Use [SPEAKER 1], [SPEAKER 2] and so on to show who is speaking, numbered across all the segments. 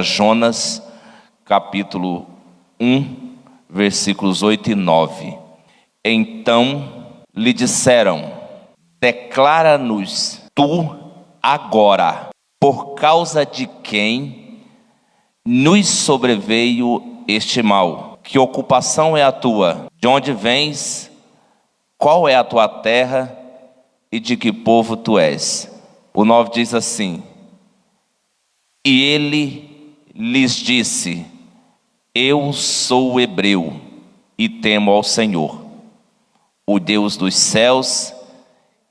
[SPEAKER 1] Jonas, capítulo 1, versículos 8 e 9. Então lhe disseram: declara-nos tu agora, por causa de quem nos sobreveio este mal. Que ocupação é a tua? De onde vens? Qual é a tua terra? E de que povo tu és? O 9 diz assim: e ele lhes disse: eu sou hebreu e temo ao Senhor, o Deus dos céus,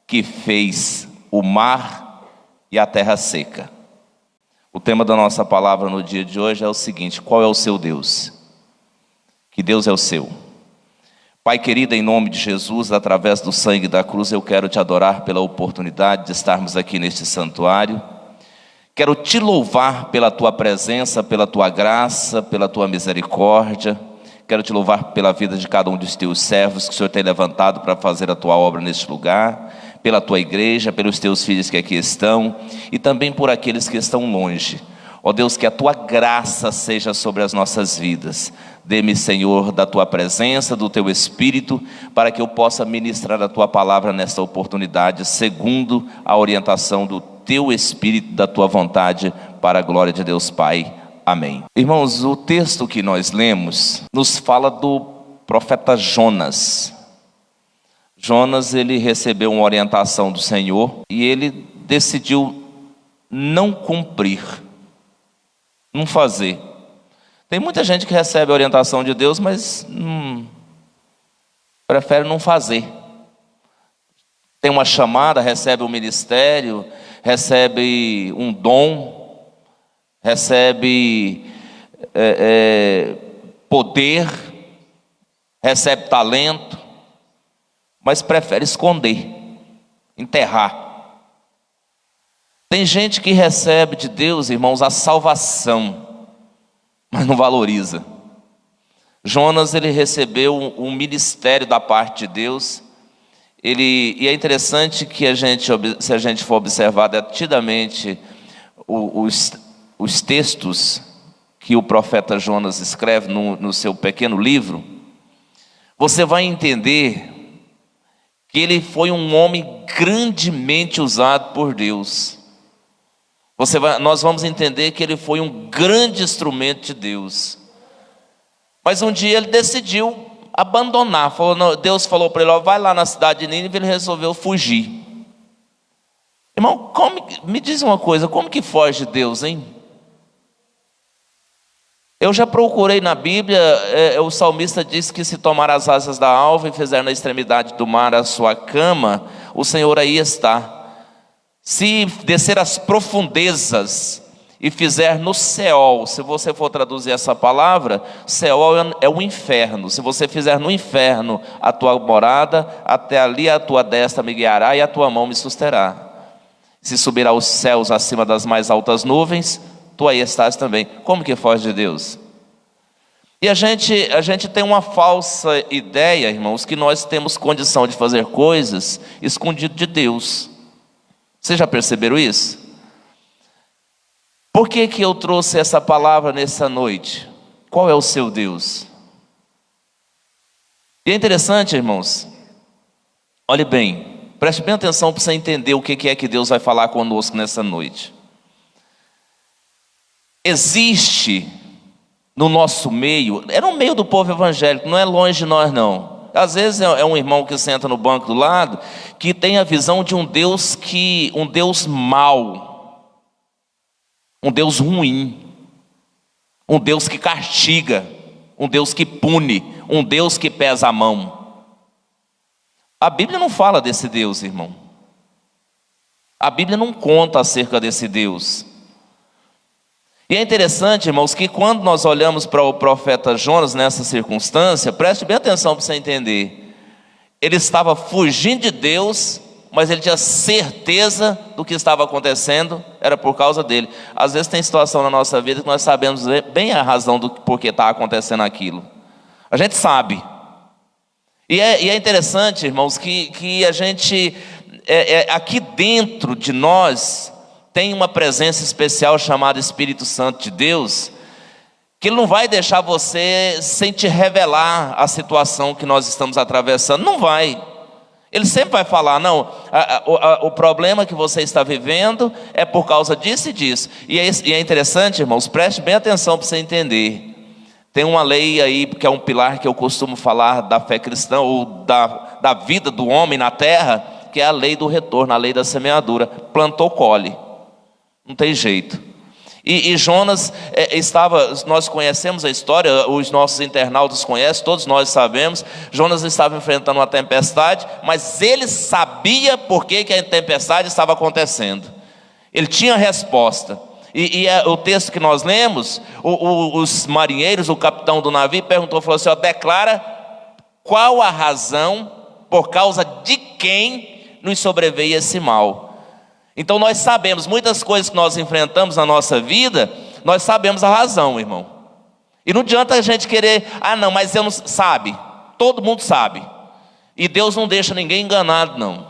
[SPEAKER 1] que fez o mar e a terra seca. O tema da nossa palavra no dia de hoje é o seguinte: qual é o seu Deus? Que Deus é o seu? Pai querido, em nome de Jesus, através do sangue da cruz, eu quero te adorar pela oportunidade de estarmos aqui neste santuário. Quero te louvar pela tua presença, pela tua graça, pela tua misericórdia. Quero te louvar pela vida de cada um dos teus servos que o Senhor tem levantado para fazer a tua obra neste lugar, pela tua igreja, pelos teus filhos que aqui estão e também por aqueles que estão longe. Ó Deus, que a tua graça seja sobre as nossas vidas. Dê-me, Senhor, da tua presença, do teu Espírito, para que eu possa ministrar a tua palavra nesta oportunidade, segundo a orientação do teu Espírito, da tua vontade, para a glória de Deus Pai. Amém. Irmãos, o texto que nós lemos nos fala do profeta Jonas. Jonas, ele recebeu uma orientação do Senhor e ele decidiu não cumprir, não fazer. Tem muita gente que recebe a orientação de Deus, mas prefere não fazer. Tem uma chamada, recebe um ministério, recebe um dom, recebe poder, recebe talento, mas prefere esconder, enterrar. Tem gente que recebe de Deus, irmãos, a salvação, mas não valoriza. Jonas, ele recebeu um ministério da parte de Deus. E é interessante que se a gente for observar detidamente os textos que o profeta Jonas escreve no seu pequeno livro, você vai entender que ele foi um homem grandemente usado por Deus. Nós vamos entender que ele foi um grande instrumento de Deus. Mas um dia ele decidiu abandonar. Deus falou para ele: vai lá na cidade de Nínive. Ele resolveu fugir. Irmão, me diz uma coisa: como que foge de Deus, hein? Eu já procurei na Bíblia, o salmista diz que se tomar as asas da alva e fizer na extremidade do mar a sua cama, o Senhor aí está. Se descer as profundezas e fizer no Seol, se você for traduzir essa palavra, Seol é o inferno. Se você fizer no inferno a tua morada, até ali a tua destra me guiará e a tua mão me susterá. Se subir aos céus acima das mais altas nuvens, tu aí estás também. Como que foge de Deus? E a gente tem uma falsa ideia, irmãos, que nós temos condição de fazer coisas escondido de Deus. Vocês já perceberam isso? Por que eu trouxe essa palavra nessa noite? Qual é o seu Deus? E é interessante, irmãos, olhe bem, preste bem atenção para você entender o que é que Deus vai falar conosco nessa noite. Existe no nosso meio, é no meio do povo evangélico, não é longe de nós não. Às vezes é um irmão que senta no banco do lado, que tem a visão de um Deus mau, um Deus ruim, um Deus que castiga, um Deus que pune, um Deus que pesa a mão. A Bíblia não fala desse Deus, irmão. A Bíblia não conta acerca desse Deus. E é interessante, irmãos, que quando nós olhamos para o profeta Jonas nessa circunstância, preste bem atenção para você entender. Ele estava fugindo de Deus, mas ele tinha certeza do que estava acontecendo, era por causa dele. Às vezes tem situação na nossa vida que nós sabemos bem a razão do porquê está acontecendo aquilo. A gente sabe. E é interessante, irmãos, que a gente, aqui dentro de nós, tem uma presença especial chamada Espírito Santo de Deus, que Ele não vai deixar você sem te revelar a situação que nós estamos atravessando. Não vai. Ele sempre vai falar, não, o problema que você está vivendo é por causa disso e disso. E é interessante, irmãos, preste bem atenção para você entender. Tem uma lei aí, que é um pilar que eu costumo falar da fé cristã, ou da vida do homem na terra, que é a lei do retorno, a lei da semeadura. Plantou, colhe. Não tem jeito. E Jonas nós conhecemos a história, os nossos internautas conhecem, todos nós sabemos. Jonas estava enfrentando uma tempestade, mas ele sabia por que a tempestade estava acontecendo. Ele tinha resposta. O texto que nós lemos, os marinheiros, o capitão do navio falou assim, declara qual a razão por causa de quem nos sobreveio esse mal. Então nós sabemos, muitas coisas que nós enfrentamos na nossa vida, nós sabemos a razão, irmão. E não adianta a gente querer, não, mas eu não sabe. Todo mundo sabe. E Deus não deixa ninguém enganado, não.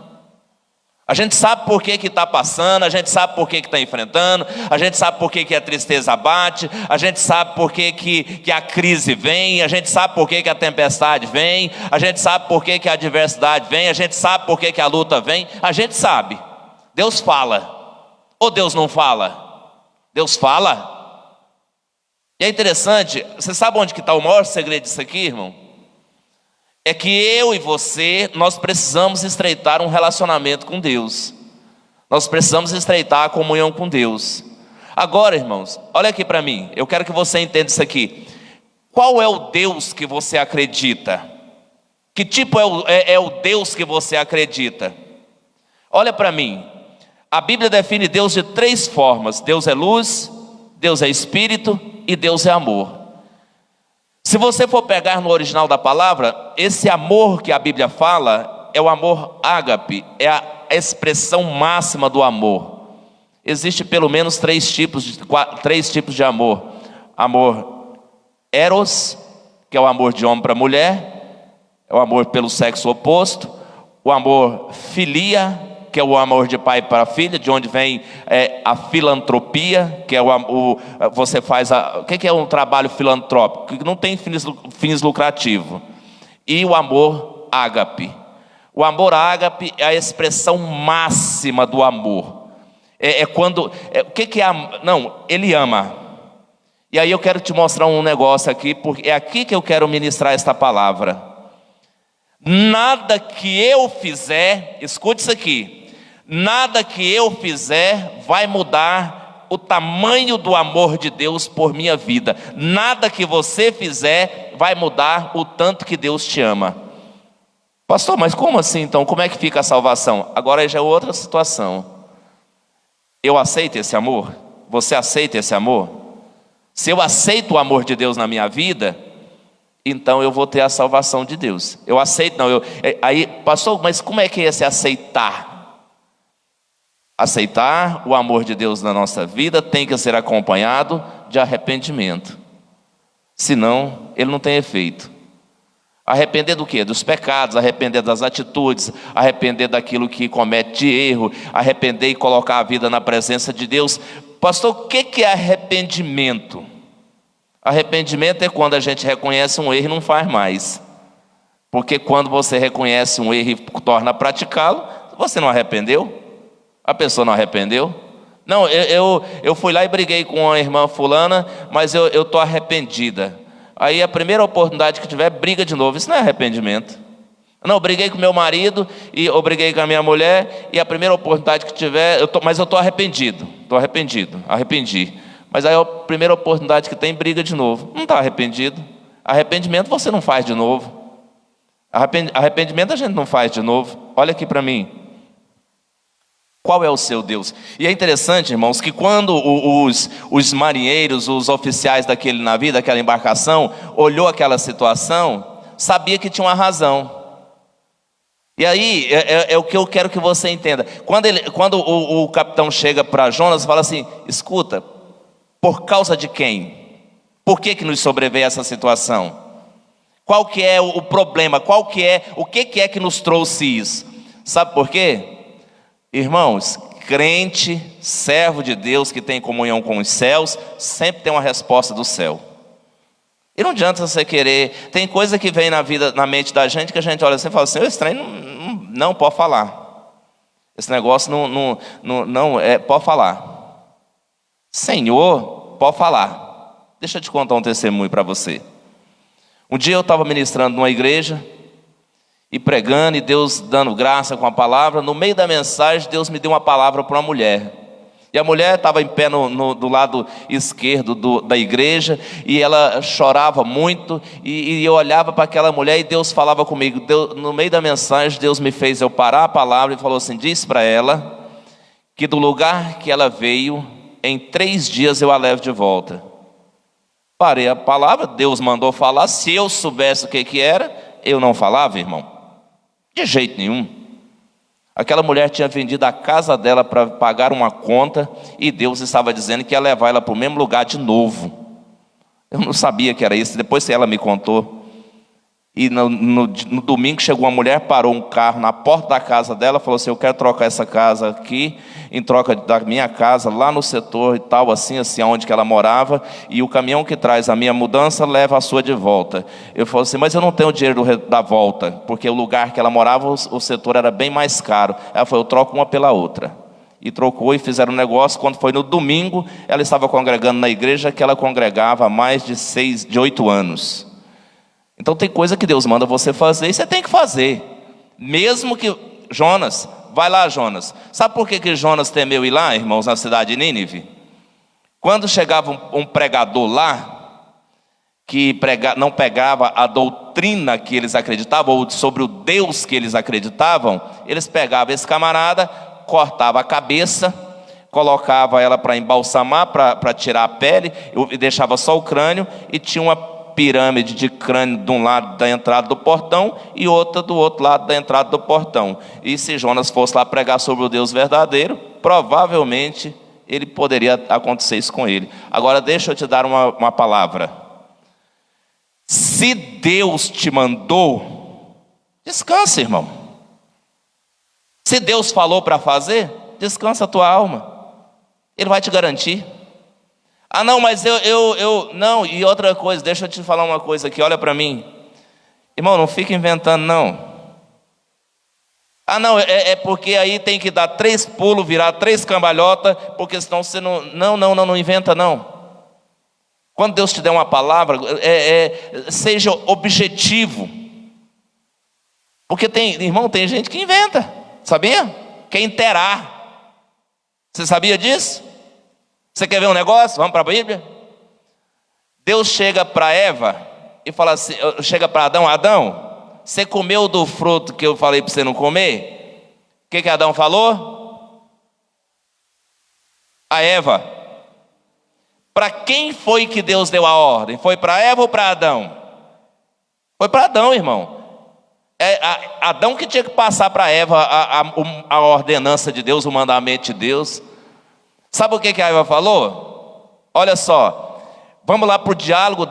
[SPEAKER 1] A gente sabe por que está passando, a gente sabe por que está enfrentando, a gente sabe por que a tristeza bate, a gente sabe por que a crise vem, a gente sabe por que a tempestade vem, a gente sabe por que a adversidade vem, a gente sabe por que a luta vem, a gente sabe. Deus fala, ou Deus não fala? Deus fala. E é interessante, você sabe onde que está o maior segredo disso aqui, irmão? É que eu e você, nós precisamos estreitar um relacionamento com Deus. Nós precisamos estreitar a comunhão com Deus. Agora, irmãos, olha aqui para mim, eu quero que você entenda isso aqui. Qual é o Deus que você acredita? Que tipo é o Deus que você acredita? Olha para mim. A Bíblia define Deus de 3 formas. Deus é luz, Deus é espírito e Deus é amor. Se você for pegar no original da palavra, esse amor que a Bíblia fala é o amor ágape, é a expressão máxima do amor. Existe pelo menos 3 tipos de amor. Amor eros, que é o amor de homem para mulher, é o amor pelo sexo oposto. O amor filia, que é o amor de pai para filha, de onde vem a filantropia, que é você faz o que é um trabalho filantrópico? Que não tem fins lucrativos. E o amor ágape. O amor ágape é a expressão máxima do amor. O que é não, ele ama. E aí eu quero te mostrar um negócio aqui, porque é aqui que eu quero ministrar esta palavra. Nada que eu fizer, escute isso aqui, nada que eu fizer vai mudar o tamanho do amor de Deus por minha vida. Nada que você fizer vai mudar o tanto que Deus te ama. Pastor, mas como assim então? Como é que fica a salvação? Agora já é outra situação. Eu aceito esse amor? Você aceita esse amor? Se eu aceito o amor de Deus na minha vida, então eu vou ter a salvação de Deus. Eu aceito, não. Aí, pastor, mas como é que é esse aceitar? Aceitar o amor de Deus na nossa vida tem que ser acompanhado de arrependimento. Senão, ele não tem efeito. Arrepender do quê? Dos pecados, arrepender das atitudes, arrepender daquilo que comete de erro, arrepender e colocar a vida na presença de Deus. Pastor, o que é arrependimento? Arrependimento é quando a gente reconhece um erro e não faz mais. Porque quando você reconhece um erro e torna a praticá-lo, você não arrependeu? A pessoa não arrependeu? Não, eu fui lá e briguei com a irmã fulana, mas eu estou arrependida. Aí a primeira oportunidade que tiver, briga de novo. Isso não é arrependimento. Não, eu briguei com meu marido, e eu briguei com a minha mulher, e a primeira oportunidade que tiver, mas eu estou arrependido. Arrependi. Mas aí a primeira oportunidade que tem, briga de novo. Não está arrependido. Arrependimento você não faz de novo. Arrependimento a gente não faz de novo. Olha aqui para mim. Qual é o seu Deus? E é interessante, irmãos, que quando os marinheiros, os oficiais daquele navio, daquela embarcação, olhou aquela situação, sabia que tinha uma razão. E aí, é o que eu quero que você entenda. Quando o capitão chega para Jonas e fala assim, escuta, por causa de quem? Por que nos sobreveio essa situação? Qual que é o problema? O que é que nos trouxe isso? Sabe por quê? Irmãos, crente, servo de Deus, que tem comunhão com os céus, sempre tem uma resposta do céu. E não adianta você querer. Tem coisa que vem na mente da gente que a gente olha assim e fala assim: esse trem não pode falar. Esse negócio não pode falar. Senhor, pode falar. Deixa eu te contar um testemunho para você. Um dia eu estava ministrando numa igreja e pregando, e Deus dando graça com a palavra. No meio da mensagem, Deus me deu uma palavra para uma mulher. E a mulher estava em pé do lado esquerdo da igreja, e ela chorava muito, e eu olhava para aquela mulher, e Deus falava comigo. No meio da mensagem, Deus me fez eu parar a palavra e falou assim: diz para ela que do lugar que ela veio, em 3 dias eu a levo de volta. Parei a palavra, Deus mandou falar. Se eu soubesse o que era, eu não falava, irmão. De jeito nenhum. Aquela mulher tinha vendido a casa dela para pagar uma conta, e Deus estava dizendo que ia levar ela para o mesmo lugar de novo. Eu não sabia que era isso, depois ela me contou. E no domingo chegou uma mulher, parou um carro na porta da casa dela, falou assim: eu quero trocar essa casa aqui, em troca da minha casa, lá no setor e tal, assim, onde que ela morava, e o caminhão que traz a minha mudança leva a sua de volta. Eu falei assim: mas eu não tenho dinheiro da volta, porque o lugar que ela morava, o setor era bem mais caro. Ela falou: eu troco uma pela outra. E trocou, e fizeram um negócio. Quando foi no domingo, ela estava congregando na igreja que ela congregava há mais de 8 anos. Então tem coisa que Deus manda você fazer, e você tem que fazer. Mesmo que... Jonas, vai lá, Jonas. Sabe por que Jonas temeu ir lá, irmãos, na cidade de Nínive? Quando chegava um pregador lá, que não pegava a doutrina que eles acreditavam, ou sobre o Deus que eles acreditavam, eles pegavam esse camarada, cortava a cabeça, colocava ela para embalsamar, para tirar a pele, e deixava só o crânio, e tinha uma pirâmide de crânio de um lado da entrada do portão e outra do outro lado da entrada do portão. E se Jonas fosse lá pregar sobre o Deus verdadeiro, provavelmente ele poderia acontecer isso com ele. Agora deixa eu te dar uma palavra. Se Deus te mandou, descansa, irmão. Se Deus falou para fazer, descansa a tua alma. Ele vai te garantir. Ah, não, mas não. E outra coisa, deixa eu te falar uma coisa aqui, olha para mim. Irmão, não fica inventando, não. Ah, não, é porque aí tem que dar 3 pulos, virar 3 cambalhotas, porque senão você não... Não inventa, não. Quando Deus te der uma palavra, seja objetivo. Porque irmão, tem gente que inventa, sabia? Quer inteirar. Você sabia disso? Você quer ver um negócio? Vamos para a Bíblia? Deus chega para Eva e fala assim, chega para Adão: Adão, você comeu do fruto que eu falei para você não comer? O que Adão falou? A Eva. Para quem foi que Deus deu a ordem? Foi para Eva ou para Adão? Foi para Adão, irmão. Adão que tinha que passar para Eva a ordenança de Deus, o mandamento de Deus. Sabe o que a Eva falou? Olha só, vamos lá para o diálogo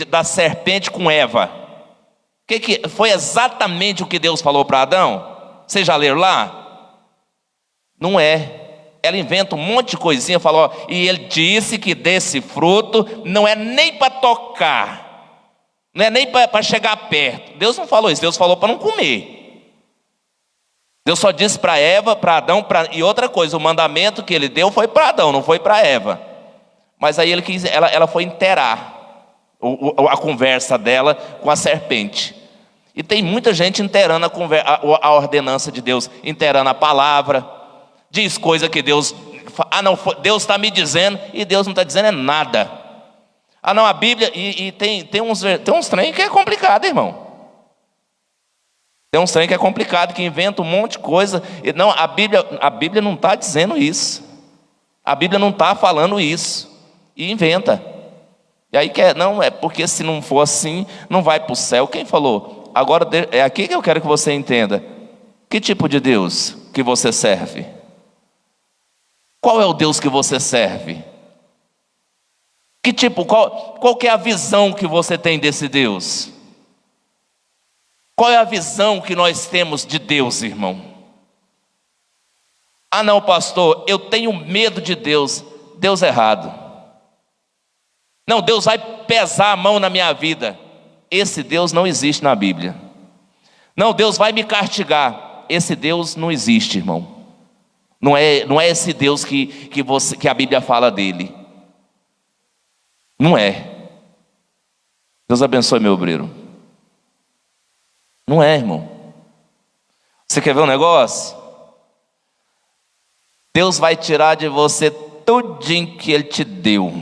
[SPEAKER 1] da serpente com Eva. Que foi exatamente o que Deus falou para Adão? Vocês já leram lá? Não é. Ela inventa um monte de coisinha, falou: e ele disse que desse fruto não é nem para tocar, não é nem para chegar perto. Deus não falou isso, Deus falou para não comer. Deus só disse para Eva, para Adão, e outra coisa, o mandamento que ele deu foi para Adão, não foi para Eva. Mas aí ela foi inteirar a conversa dela com a serpente. E tem muita gente inteirando a ordenança de Deus, inteirando a palavra, diz coisa que Deus... Ah, não, Deus está me dizendo, e Deus não está dizendo nada. Ah, não, a Bíblia... E tem uns trem que é complicado, irmão. Tem uns trem que é complicado, que inventa um monte de coisa. Não, a Bíblia não está dizendo isso. A Bíblia não está falando isso. E inventa. E aí não, é porque se não for assim, não vai para o céu. Quem falou? Agora é aqui que eu quero que você entenda. Que tipo de Deus que você serve? Qual é o Deus que você serve? Que tipo, qual que é a visão que você tem desse Deus? Qual é a visão que nós temos de Deus, irmão? Ah não, pastor, eu tenho medo de Deus. Deus errado. Não, Deus vai pesar a mão na minha vida. Esse Deus não existe na Bíblia. Não, Deus vai me castigar. Esse Deus não existe, irmão. Não é esse Deus que a Bíblia fala dele. Não é. Deus abençoe meu obreiro. Não é, irmão. Você quer ver um negócio? Deus vai tirar de você tudinho que Ele te deu.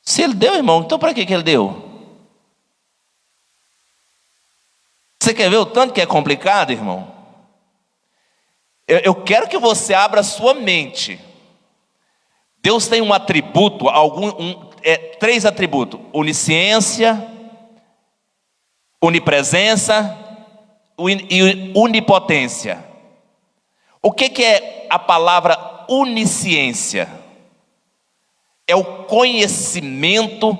[SPEAKER 1] Se Ele deu, irmão, então para que Ele deu? Você quer ver o tanto que é complicado, irmão? Eu quero que você abra a sua mente. Deus tem um atributo, três atributos: onisciência, onipresença e onipotência. O que é a palavra onisciência? É o conhecimento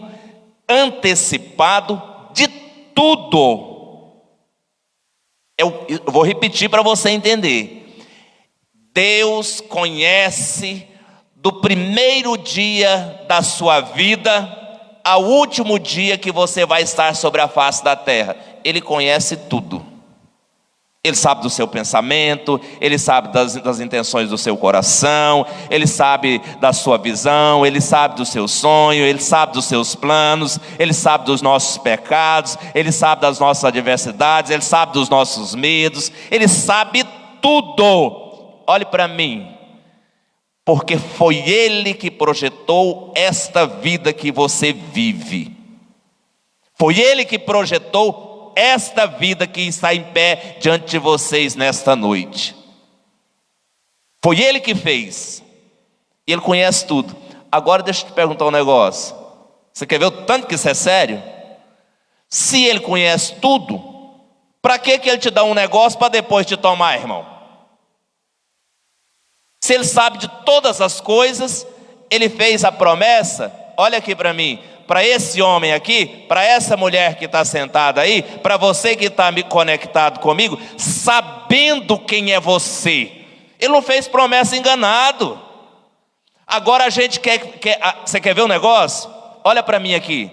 [SPEAKER 1] antecipado de tudo. Eu vou repetir para você entender. Deus conhece do primeiro dia da sua vida ao último dia que você vai estar sobre a face da terra. Ele conhece tudo. Ele sabe do seu pensamento, Ele sabe das intenções do seu coração, Ele sabe da sua visão, Ele sabe do seu sonho, Ele sabe dos seus planos, Ele sabe dos nossos pecados, Ele sabe das nossas adversidades, Ele sabe dos nossos medos, Ele sabe tudo. Olhe para mim, porque foi Ele que projetou esta vida que você vive. Foi Ele que projetou esta vida que está em pé diante de vocês nesta noite. Foi Ele que fez. Ele conhece tudo. Agora deixa eu te perguntar um negócio. Você quer ver o tanto que isso é sério? Se Ele conhece tudo, para que Ele te dá um negócio para depois te tomar, irmão? Se Ele sabe de todas as coisas, Ele fez a promessa. Olha aqui para mim. Para esse homem aqui, para essa mulher que está sentada aí, para você que está me conectado comigo, sabendo quem é você. Ele não fez promessa enganado. Agora a gente você quer ver um negócio? Olha para mim aqui.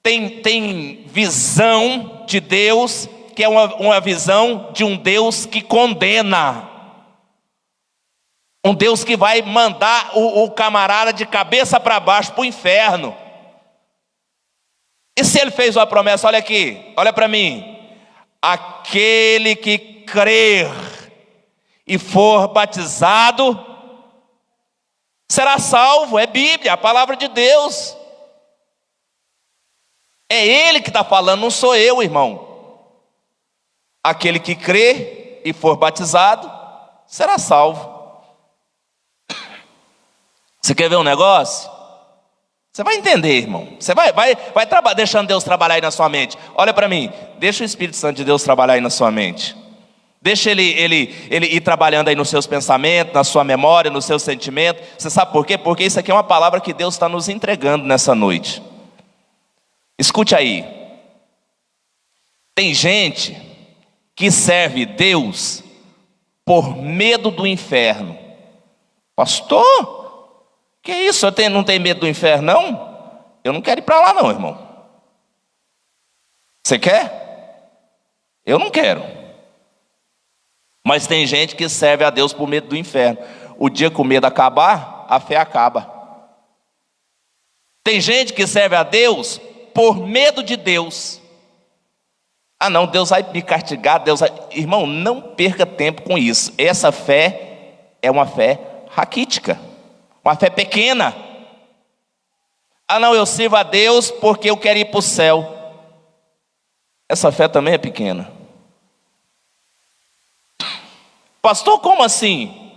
[SPEAKER 1] Tem visão de Deus, que é uma visão de um Deus que condena. Um Deus que vai mandar o camarada de cabeça para baixo para o inferno. E se Ele fez uma promessa, olha aqui, olha para mim. Aquele que crer e for batizado será salvo. É Bíblia, a palavra de Deus. É Ele que está falando, não sou eu, irmão. Aquele que crer e for batizado será salvo. Você quer ver um negócio? Você vai entender, irmão. Você vai deixando Deus trabalhar aí na sua mente. Olha para mim. Deixa o Espírito Santo de Deus trabalhar aí na sua mente. Deixa ele ir trabalhando aí nos seus pensamentos, na sua memória, no seu sentimento. Você sabe por quê? Porque isso aqui é uma palavra que Deus está nos entregando nessa noite. Escute aí. Tem gente que serve Deus por medo do inferno. Pastor? Que isso? Não tenho medo do inferno, não? Eu não quero ir para lá, não, irmão. Você quer? Eu não quero. Mas tem gente que serve a Deus por medo do inferno. O dia que o medo acabar, a fé acaba. Tem gente que serve a Deus por medo de Deus. Ah não, Deus vai me castigar, Deus vai... Irmão, não perca tempo com isso. Essa fé é uma fé raquítica. Uma fé pequena. Ah não, eu sirvo a Deus porque eu quero ir para o céu. Essa fé também é pequena. Pastor, como assim?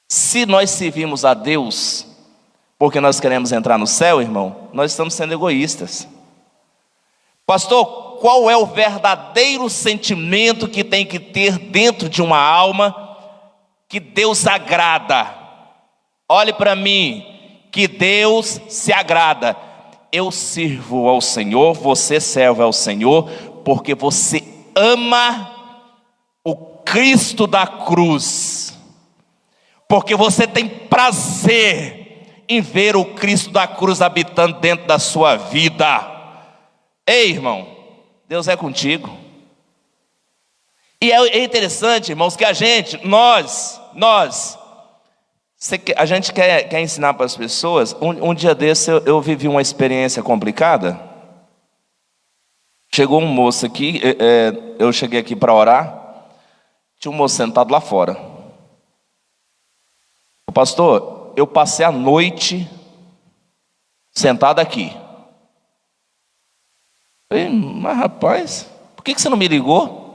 [SPEAKER 1] Se nós servimos a Deus porque nós queremos entrar no céu, irmão, nós estamos sendo egoístas. Pastor, qual é o verdadeiro sentimento que tem que ter dentro de uma alma que Deus agrada? Olhe para mim, que Deus se agrada. Eu sirvo ao Senhor, você serve ao Senhor, porque você ama o Cristo da cruz, porque você tem prazer em ver o Cristo da cruz habitando dentro da sua vida. Ei, irmão, Deus é contigo. E é interessante, irmãos, que a gente quer ensinar para as pessoas. Um dia desse eu vivi uma experiência complicada. Chegou um moço aqui, eu cheguei aqui para orar, tinha um moço sentado lá fora. O pastor, eu passei a noite sentado aqui. Eu falei, mas rapaz, por que você não me ligou?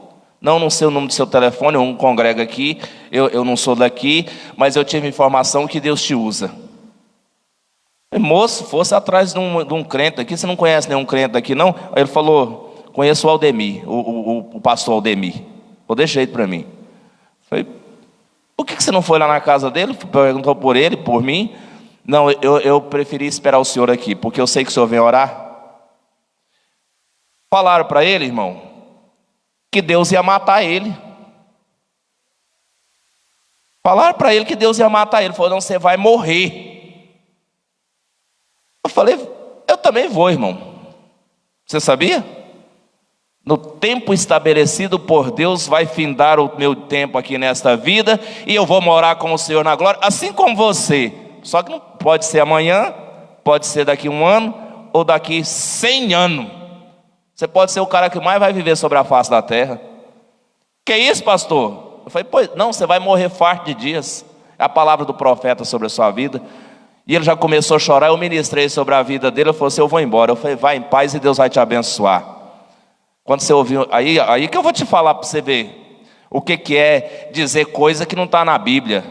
[SPEAKER 1] Não sei o número do seu telefone, eu não congrego aqui, eu não sou daqui, mas eu tive informação que Deus te usa. Eu falei, moço, fosse atrás de um crente aqui, você não conhece nenhum crente aqui não? Aí ele falou, conheço o Aldemir, o pastor Aldemir. Vou deixar jeito para mim. Eu falei, por que você não foi lá na casa dele? Perguntou por ele, por mim. Não, eu preferi esperar o senhor aqui, porque eu sei que o senhor vem orar. Falaram para ele, irmão, que Deus ia matar ele. Falaram para ele que Deus ia matar ele. Falou, não, você vai morrer. Eu falei, eu também vou, irmão. Você sabia? No tempo estabelecido por Deus, vai findar o meu tempo aqui nesta vida, e eu vou morar com o Senhor na glória, assim como você. Só que não pode ser amanhã, pode ser daqui 1 ano, ou daqui 100 anos. Você pode ser o cara que mais vai viver sobre a face da terra. Que isso, pastor? Eu falei, pois não, você vai morrer farto de dias. É a palavra do profeta sobre a sua vida. E ele já começou a chorar, eu ministrei sobre a vida dele. Ele falou assim, eu vou embora. Eu falei, vai em paz e Deus vai te abençoar. Quando você ouviu, aí que eu vou te falar para você ver o que é dizer coisa que não está na Bíblia.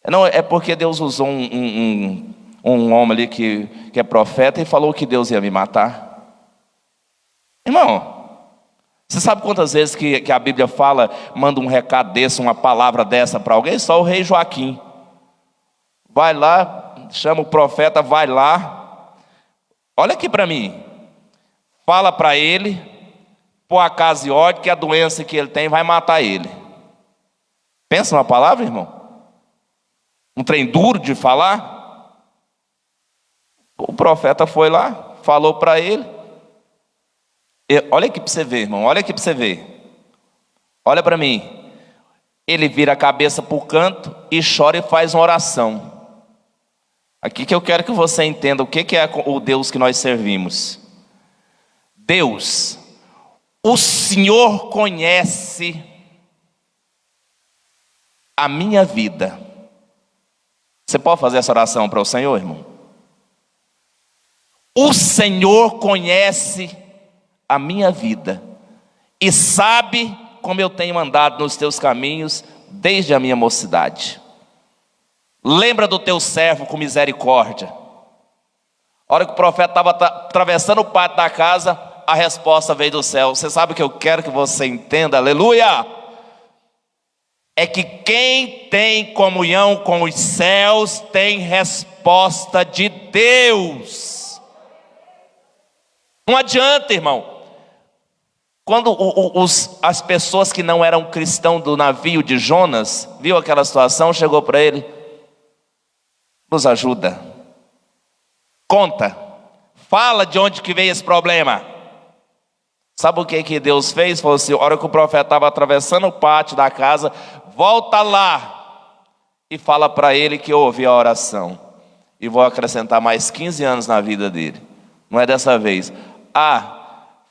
[SPEAKER 1] Não, é porque Deus usou um homem ali que é profeta e falou que Deus ia me matar. Irmão, você sabe quantas vezes que a Bíblia fala, manda um recado desse, uma palavra dessa para alguém? Só o rei Joaquim. Vai lá, chama o profeta, vai lá. Olha aqui para mim. Fala para ele, por acaso e ódio, que a doença que ele tem vai matar ele. Pensa numa palavra, irmão? Um trem duro de falar? O profeta foi lá, falou para ele. Olha aqui para você ver, irmão, olha aqui para você ver. Olha para mim. Ele vira a cabeça para o canto e chora e faz uma oração. Aqui que eu quero que você entenda o que é o Deus que nós servimos. Deus, o Senhor conhece a minha vida. Você pode fazer essa oração para o Senhor, irmão? O Senhor conhece a minha vida e sabe como eu tenho andado nos teus caminhos desde a minha mocidade. Lembra do teu servo com misericórdia. A hora que o profeta estava atravessando o pátio da casa, a resposta veio do céu. Você sabe o que eu quero que você entenda, aleluia? É que quem tem comunhão com os céus tem resposta de Deus. Não adianta, irmão. Quando as pessoas que não eram cristãos do navio de Jonas, viu aquela situação, chegou para ele, nos ajuda, conta, fala de onde que veio esse problema. Sabe o que Deus fez? Falou assim, a hora que o profeta estava atravessando o pátio da casa, volta lá e fala para ele que eu ouvi a oração. E vou acrescentar mais 15 anos na vida dele. Não é dessa vez.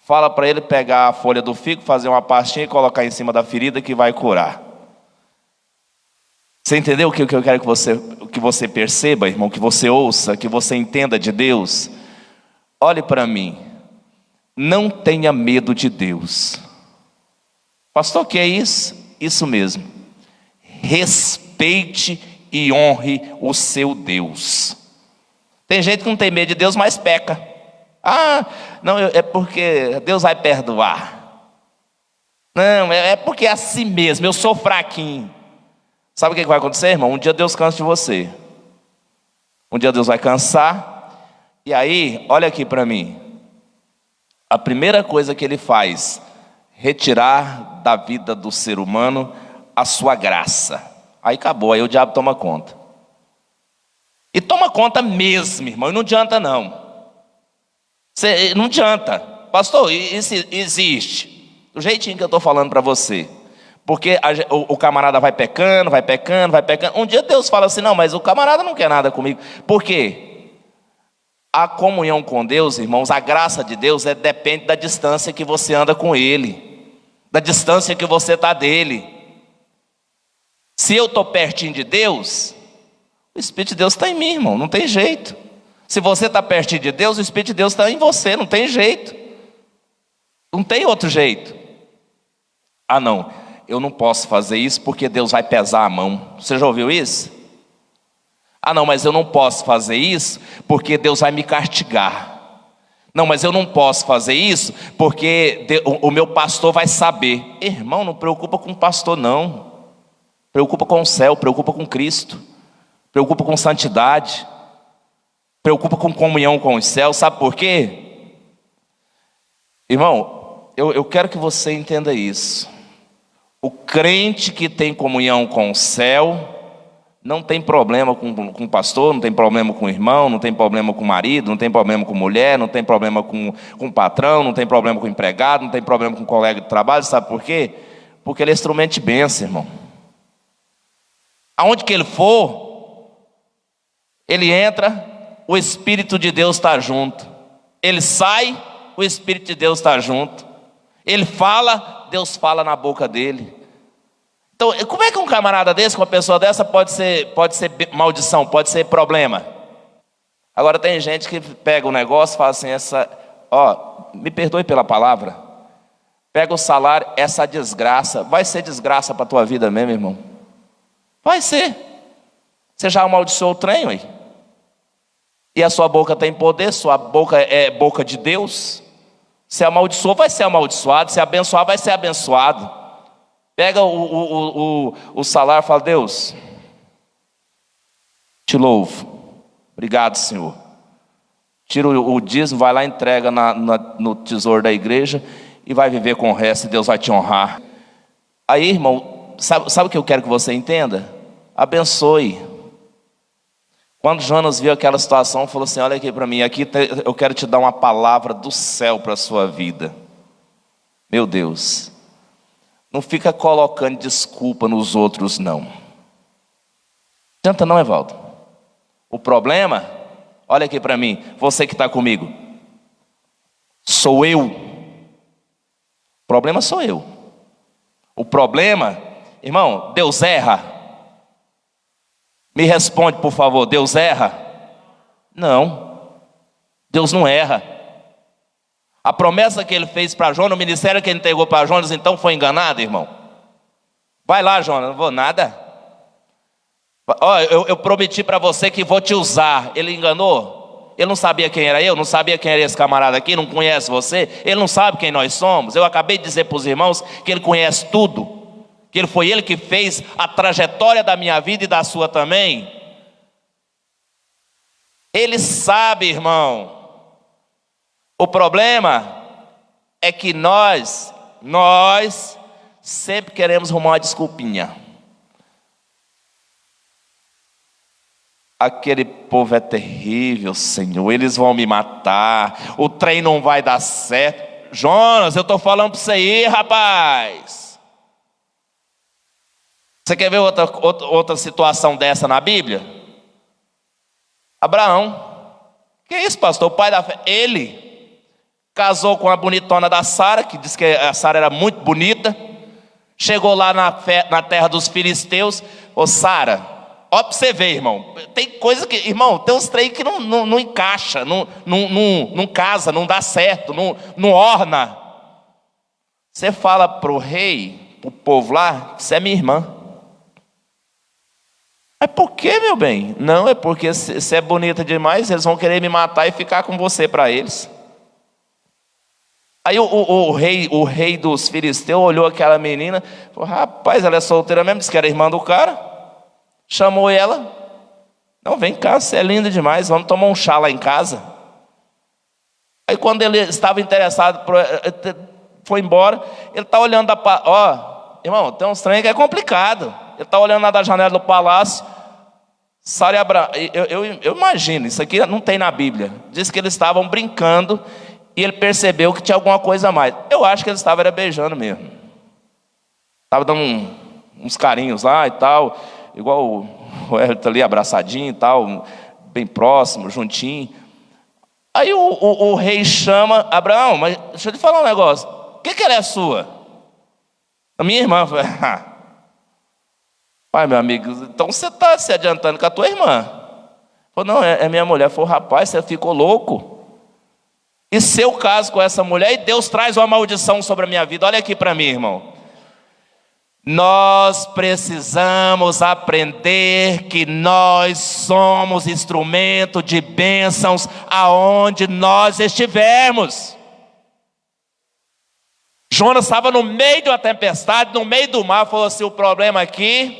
[SPEAKER 1] Fala para ele pegar a folha do figo, fazer uma pastinha e colocar em cima da ferida que vai curar. Você entendeu o que eu quero que você perceba, irmão? Que você ouça, que você entenda de Deus? Olhe para mim. Não tenha medo de Deus. Pastor, o que é isso? Isso mesmo. Respeite e honre o seu Deus. Tem gente que não tem medo de Deus, mas peca. Não, é porque Deus vai perdoar. Não, é porque é assim mesmo, eu sou fraquinho. Sabe o que vai acontecer, irmão? Um dia Deus cansa de você. Um dia Deus vai cansar. E aí, olha aqui para mim. A primeira coisa que Ele faz retirar da vida do ser humano a sua graça. Aí acabou, aí o diabo toma conta. E toma conta mesmo, irmão, e não adianta não. Não adianta. Pastor, isso existe. Do jeitinho que eu estou falando para você. Porque o camarada vai pecando. Um dia Deus fala assim, não, mas o camarada não quer nada comigo. Por quê? A comunhão com Deus, irmãos, a graça de Deus depende da distância que você anda com Ele. Da distância que você está dele. Se eu estou pertinho de Deus, o Espírito de Deus está em mim, irmão, não tem jeito. Se você está pertinho de Deus, o Espírito de Deus está em você, não tem jeito. Não tem outro jeito. Ah não, eu não posso fazer isso porque Deus vai pesar a mão. Você já ouviu isso? Ah não, mas eu não posso fazer isso porque Deus vai me castigar. Não, mas eu não posso fazer isso porque o meu pastor vai saber. Irmão, não preocupa com o pastor não. Preocupa com o céu, preocupa com Cristo. Preocupa com santidade. Preocupa com comunhão com os céus. Sabe por quê? Irmão, eu quero que você entenda isso. O crente que tem comunhão com o céu não tem problema com o pastor, não tem problema com o irmão, não tem problema com o marido, não tem problema com mulher, não tem problema com o patrão, não tem problema com o empregado, não tem problema com o colega de trabalho. Sabe por quê? Porque ele é instrumento de bênção, irmão. Aonde que ele for, ele entra, o Espírito de Deus está junto. Ele sai, o Espírito de Deus está junto. Ele fala, Deus fala na boca dele. Então, como é que um camarada desse, com uma pessoa dessa, pode ser maldição, pode ser problema? Agora tem gente que pega o negócio e fala assim, me perdoe pela palavra, pega o salário, essa desgraça, vai ser desgraça para a tua vida mesmo, irmão? Vai ser. Você já amaldiçoou o trem, aí? E a sua boca tem poder, sua boca é boca de Deus. Se amaldiçoou, vai ser amaldiçoado. Se abençoar, vai ser abençoado. Pega o salário e fala, Deus, te louvo. Obrigado, Senhor. Tira o dízimo, vai lá, entrega no tesouro da igreja e vai viver com o resto e Deus vai te honrar. Aí, irmão, sabe o que eu quero que você entenda? Abençoe. Quando Jonas viu aquela situação, falou assim, olha aqui para mim, aqui eu quero te dar uma palavra do céu para a sua vida. Meu Deus, não fica colocando desculpa nos outros não. Não adianta não, Evaldo. O problema, olha aqui para mim, você que está comigo, sou eu. O problema sou eu. O problema, irmão, Deus erra? Me responde, por favor, Deus erra? Não, Deus não erra. A promessa que ele fez para Jonas, o ministério que ele entregou para Jonas, então foi enganado, irmão? Vai lá, Jonas, não vou nada. Eu prometi para você que vou te usar. Ele enganou? Ele não sabia quem era eu, não sabia quem era esse camarada aqui, não conhece você, ele não sabe quem nós somos. Eu acabei de dizer para os irmãos que ele conhece tudo. Que foi ele que fez a trajetória da minha vida e da sua também. Ele sabe, irmão. O problema é que nós sempre queremos arrumar uma desculpinha. Aquele povo é terrível, Senhor, eles vão me matar, o trem não vai dar certo. Jonas, eu estou falando para você ir, rapaz. Você quer ver outra situação dessa na Bíblia? Abraão. Que isso, pastor? O pai da fé. Ele casou com a bonitona da Sara, que diz que a Sara era muito bonita. Chegou lá na terra dos filisteus. Ô Sara, ó pra você ver, irmão. Tem coisa que, irmão, tem uns trem que não encaixa, não casa, não dá certo, não orna. Você fala pro rei, pro povo lá, que você é minha irmã. Mas por que, meu bem? Não, é porque se é bonita demais, eles vão querer me matar e ficar com você para eles. Aí o rei dos filisteus olhou aquela menina, falou, rapaz, ela é solteira mesmo, disse que era irmã do cara. Chamou ela. Não, vem cá, você é linda demais, vamos tomar um chá lá em casa. Aí quando ele estava interessado, foi embora. Ele está olhando irmão, tem uns trem que é complicado. Ele está olhando lá da janela do palácio. Sara e Abraão, eu imagino, isso aqui não tem na Bíblia. Diz que eles estavam brincando e ele percebeu que tinha alguma coisa a mais. Eu acho que eles estavam beijando mesmo. Estava dando uns carinhos lá e tal, igual o Elton ali abraçadinho e tal, bem próximo, juntinho. Aí o rei chama Abraão, mas deixa eu te falar um negócio. O que ela é sua? A minha irmã. Pai, meu amigo, então você está se adiantando com a tua irmã. Falou, não, é minha mulher. Falou, rapaz, você ficou louco. E se eu caso com essa mulher e Deus traz uma maldição sobre a minha vida? Olha aqui para mim, irmão. Nós precisamos aprender que nós somos instrumento de bênçãos aonde nós estivermos. Jonas estava no meio de uma tempestade, no meio do mar, falou assim, o problema aqui,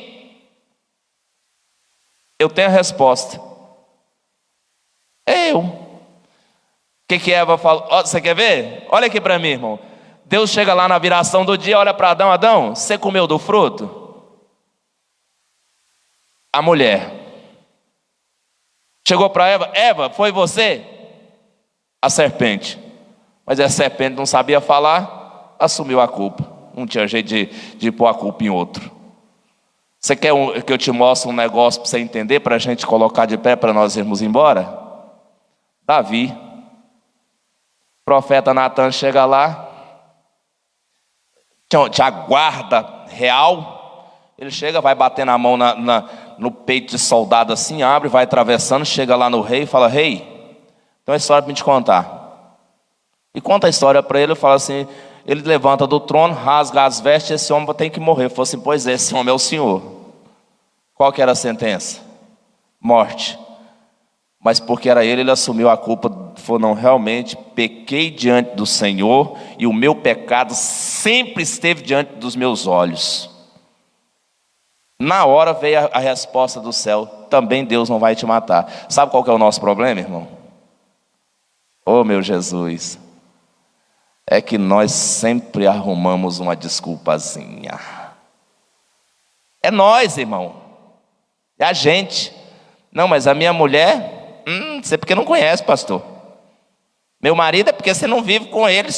[SPEAKER 1] eu tenho a resposta. É eu. O que Eva falou? Você quer ver? Olha aqui para mim, irmão. Deus chega lá na viração do dia, olha para Adão, Adão, você comeu do fruto? A mulher. Chegou para Eva, Eva, foi você? A serpente. Mas a serpente não sabia falar, assumiu a culpa. Não tinha jeito de pôr a culpa em outro. Você quer que eu te mostre um negócio para você entender, para a gente colocar de pé, para nós irmos embora? Davi. O profeta Natan chega lá, tinha a guarda real, ele chega, vai batendo a mão no peito de soldado assim, abre, vai atravessando, chega lá no rei e fala, rei, tem uma história para me te contar. E conta a história para ele, fala assim, ele levanta do trono, rasga as vestes, esse homem tem que morrer. Falou assim, pois é, esse homem é o Senhor. Qual que era a sentença? Morte. Mas porque era ele assumiu a culpa. Falou, não, realmente pequei diante do Senhor e o meu pecado sempre esteve diante dos meus olhos. Na hora veio a resposta do céu, também Deus não vai te matar. Sabe qual que é o nosso problema, irmão? Oh, meu Jesus, é que nós sempre arrumamos uma desculpazinha. É nós, irmão, é a gente. Não, mas a minha mulher, você porque não conhece, pastor. Meu marido é porque você não vive com ele.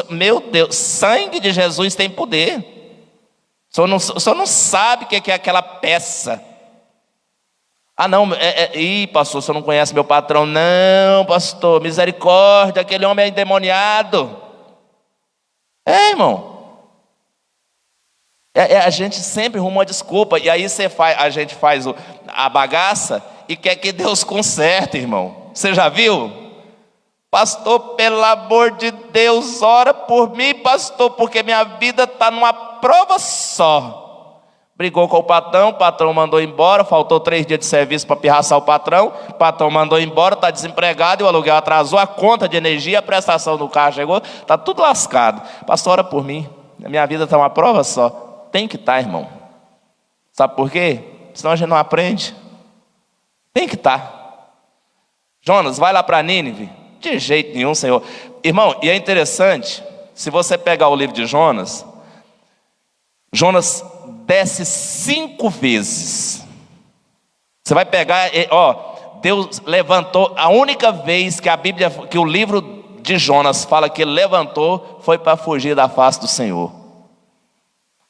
[SPEAKER 1] Meu Deus, sangue de Jesus tem poder. O senhor não sabe o que é aquela peça. Ah, não, pastor, o senhor não conhece meu patrão. Não, pastor, misericórdia, aquele homem é endemoniado. Irmão. A gente sempre arruma uma desculpa. E aí a gente faz a bagaça e quer que Deus conserte, irmão. Você já viu? Pastor, pelo amor de Deus, ora por mim, pastor, porque minha vida está numa prova só. Brigou com o patrão mandou embora, faltou 3 dias de serviço para pirraçar o patrão mandou embora, está desempregado, e o aluguel atrasou, a conta de energia, a prestação do carro chegou, está tudo lascado. Pastor, ora por mim, minha vida está uma prova só. Tem que estar, irmão. Sabe por quê? Senão a gente não aprende. Tem que estar. Jonas, vai lá para Nínive. De jeito nenhum, Senhor. Irmão, e é interessante, se você pegar o livro de Jonas desce 5 vezes. Você vai pegar, Deus levantou, a única vez que que o livro de Jonas fala que ele levantou, foi para fugir da face do Senhor.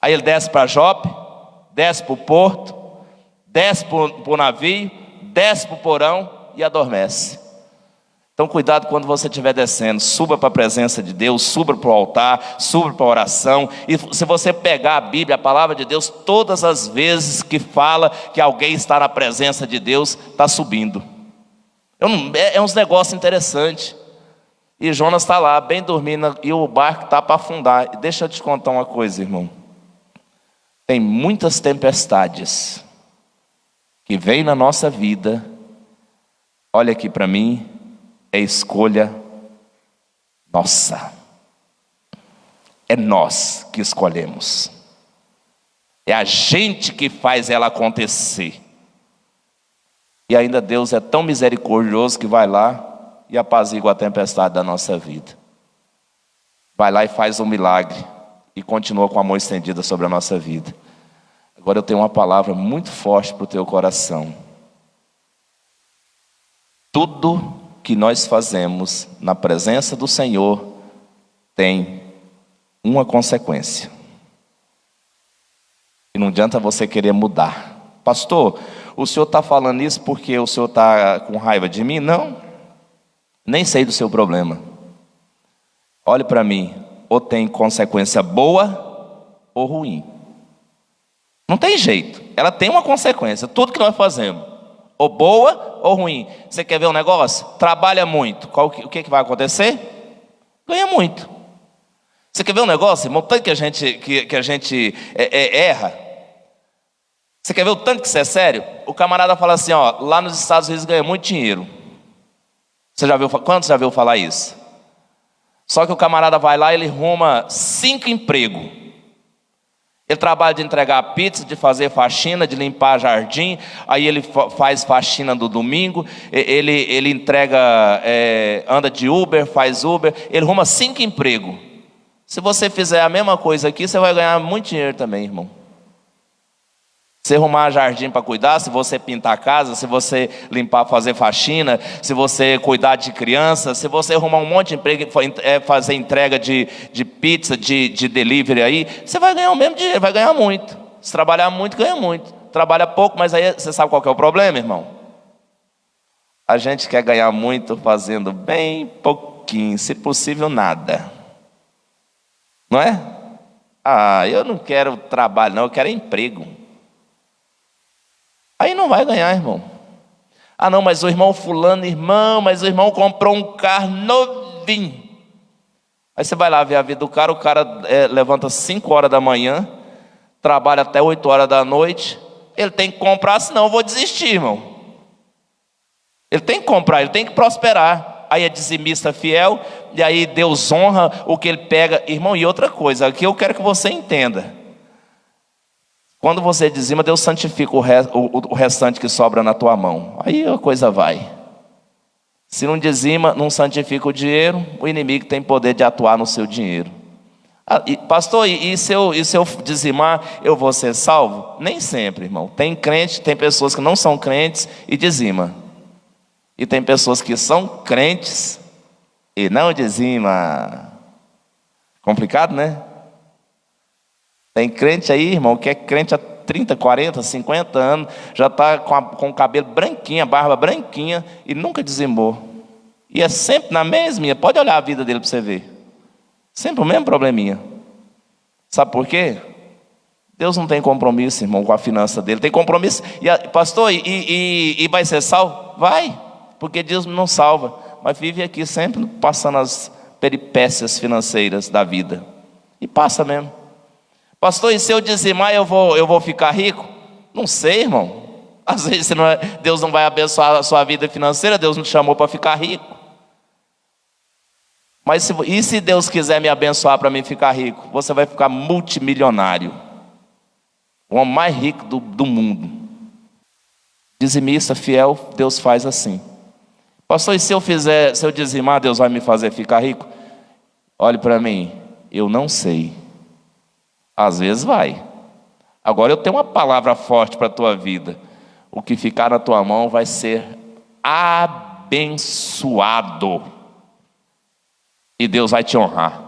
[SPEAKER 1] Aí ele desce para Jope, desce para o porto, desce para o navio, desce para o porão e adormece. Então cuidado quando você estiver descendo, suba para a presença de Deus, suba para o altar, suba para a oração. E se você pegar a Bíblia, a palavra de Deus, todas as vezes que fala que alguém está na presença de Deus, está subindo. É uns negócios interessantes. E Jonas está lá, bem dormindo, e o barco está para afundar. E deixa eu te contar uma coisa, irmão. Tem muitas tempestades que vêm na nossa vida. Olha aqui para mim. É escolha nossa. É nós que escolhemos. É a gente que faz ela acontecer. E ainda Deus é tão misericordioso que vai lá e apazigua a tempestade da nossa vida. vai lá e faz um milagre e continua com a mão estendida sobre a nossa vida. Agora eu tenho uma palavra muito forte para o teu coração. Tudo que nós fazemos na presença do Senhor tem uma consequência. E não adianta você querer mudar. Pastor, o senhor está falando isso porque o senhor está com raiva de mim? Não, nem sei do seu problema. Olhe para mim, ou tem consequência boa ou ruim. Não tem jeito, ela tem uma consequência, tudo que nós fazemos, ou boa ou ruim. Você quer ver um negócio? Trabalha muito, o que vai acontecer? Ganha muito. Você quer ver um negócio, irmão? Tanto que a gente erra. Você quer ver o tanto que isso é sério? O camarada fala assim, ó, lá nos Estados Unidos ganha muito dinheiro. Quantos já viu falar isso? Só que o camarada vai lá e ele arruma 5 empregos. Ele trabalha de entregar pizza, de fazer faxina, de limpar jardim. Aí ele faz faxina do domingo. Ele entrega, anda de Uber, faz Uber. Ele arruma 5 empregos. Se você fizer a mesma coisa aqui, você vai ganhar muito dinheiro também, irmão. Se arrumar jardim para cuidar, se você pintar a casa, se você limpar, fazer faxina, se você cuidar de criança, se você arrumar um monte de emprego, fazer entrega de pizza, de delivery aí, você vai ganhar o mesmo dinheiro, vai ganhar muito. Se trabalhar muito, ganha muito. Trabalha pouco, mas aí você sabe qual que é o problema, irmão? A gente quer ganhar muito fazendo bem pouquinho, se possível nada. Não é? Eu não quero trabalho não, eu quero emprego. Aí não vai ganhar, irmão. Não, mas o irmão fulano, mas o irmão comprou um carro novinho. Aí você vai lá ver a vida do cara, o cara levanta 5 horas da manhã, trabalha até 8 horas da noite, ele tem que comprar, senão eu vou desistir, irmão. Ele tem que comprar, ele tem que prosperar. Aí é dizimista fiel, e aí Deus honra o que ele pega. Irmão, e outra coisa, aqui eu quero que você entenda. Quando você dizima, Deus santifica o restante que sobra na tua mão. Aí a coisa vai. Se não dizima, não santifica o dinheiro, o inimigo tem poder de atuar no seu dinheiro. Pastor, e se eu dizimar, eu vou ser salvo? Nem sempre, irmão. Tem crente, tem pessoas que não são crentes e dizima. E tem pessoas que são crentes e não dizima. Complicado, né? Tem crente aí, irmão, que é crente há 30, 40, 50 anos, já está com o cabelo branquinho, a barba branquinha, e nunca dizimou. E é sempre na mesma, pode olhar a vida dele para você ver. Sempre o mesmo probleminha. Sabe por quê? Deus não tem compromisso, irmão, com a finança dele. Tem compromisso. Pastor, e vai ser salvo? Vai, porque Deus não salva. Mas vive aqui sempre passando as peripécias financeiras da vida. E passa mesmo. Pastor, e se eu dizimar, eu vou ficar rico? Não sei, irmão. Às vezes Deus não vai abençoar a sua vida financeira, Deus não te chamou para ficar rico. Mas e se Deus quiser me abençoar para mim ficar rico? Você vai ficar multimilionário. O homem mais rico do mundo. Dizimista, fiel, Deus faz assim. Pastor, e se eu dizimar, Deus vai me fazer ficar rico? Olhe para mim, eu não sei. Às vezes vai. Agora eu tenho uma palavra forte para a tua vida. O que ficar na tua mão vai ser abençoado. E Deus vai te honrar.